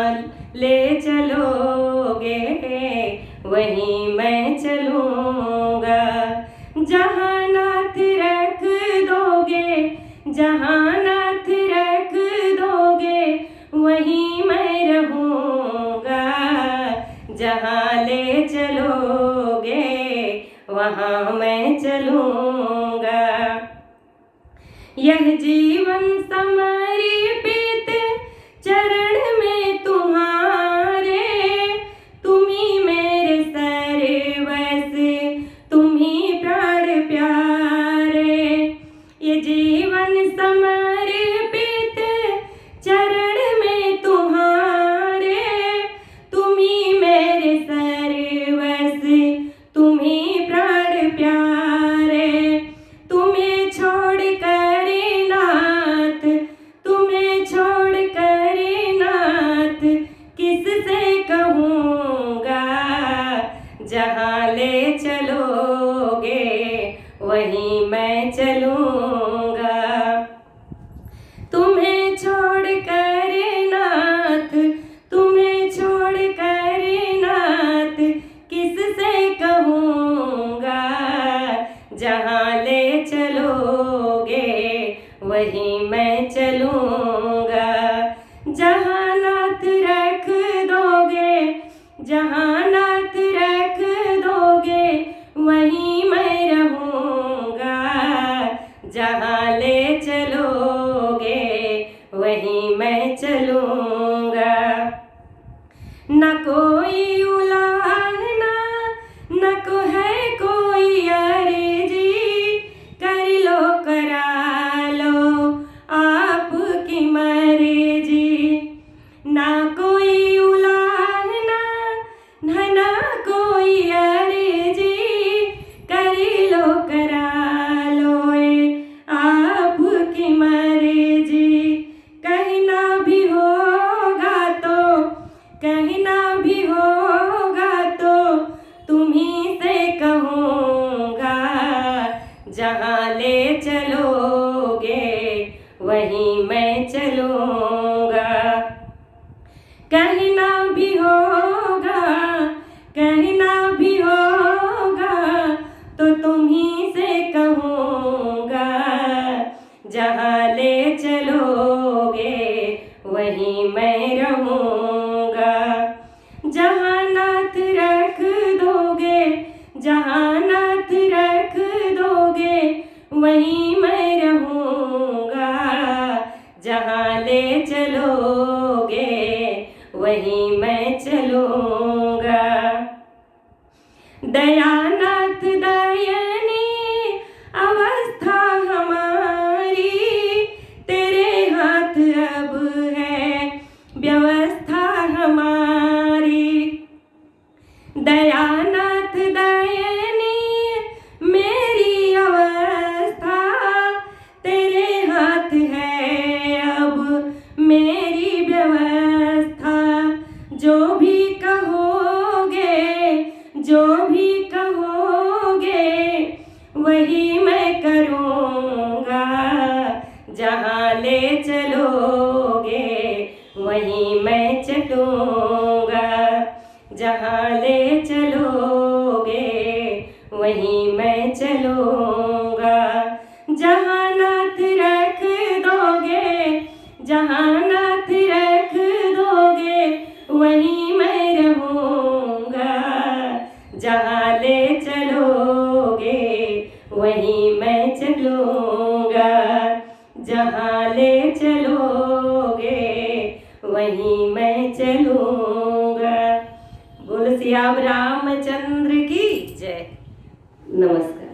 ले चलोगे वहीं मैं चलूँगा। जहाँ नाथ रख दोगे, जहाँ नाथ रख दोगे वहीं मैं रहूँगा। जहाँ ले चलोगे वहाँ मैं चलूँगा। यह जीवन समर्पित चरण में तुम्हारे, तुम्ही मेरे सर्वस्व, तुम्ही प्राण प्यारे। ये जीवन समर्पित चरण में तुम्हारे, तुम्ही मेरे सर्वस्व, तुम्ही प्राण प्यारे। तुम्हें छोड़ कर नाथ, तुम्हें छोड़ कर नाथ किससे कहूँगा। जहाँ ले चलोगे वहीं मैं चलूँगा। तुम्हें छोड़ कर नाथ, तुम्हें छोड़ कर नाथ किससे कहूँगा। जहाँ ले चलोगे वहीं मैं चलूँगा। जहाँ नाथ रख दोगे, जहाँ नाथ रख दोगे वहीं मैं रहूँगा। जहाँ ले चलोगे वहीं मैं चलूँगा। न कोई उलाहना, न को है कोई अर्जी, कर लो करा लो आपकी मर्जी। ना कोई उलाहना, ना कोई अर्जी, कर लो करा लो आपकी मर्जी। कहना भी होगा तो, कहना भी होगा तो तुम्ही से कहूँगा। जहाँ ले चलोगे वहीं मैं चलूँगा। कहना भी होगा, कहना भी होगा तो तुम्ही से कहूँगा। जहाँ ले चलोगे वहीं मैं रहूँगा। जहाँ नाथ रख दोगे, जहाँ नाथ रख दोगे वहीं मैं रहूँगा। जहाँ ले चलोगे वहीं मैं चलूँगा। दयानाथ दयनीय अवस्था हमारी, तेरे हाथ अब है व्यवस्था हमारी। दयानाथ दयनीय मेरी अवस्था, तेरे हाथ है अब मेरी व्यवस्था। जो भी कहोगे, जो भी कहोगे वही मैं करूँगा। जहाँ ले चलोगे वहीं मैं चलूँगा। जहाँ ले चलोगे वहीं मैं चलूँगा। जहाँ नाथ रख दोगे, जहाँ नाथ रख दोगे वहीं मैं रहूँगा। जहाँ ले चलोगे वहीं मैं चलूँगा। जहाँ ले चलोगे वहीं मैं चलूँगा। बोल श्री रामचंद्र की जय। नमस्कार।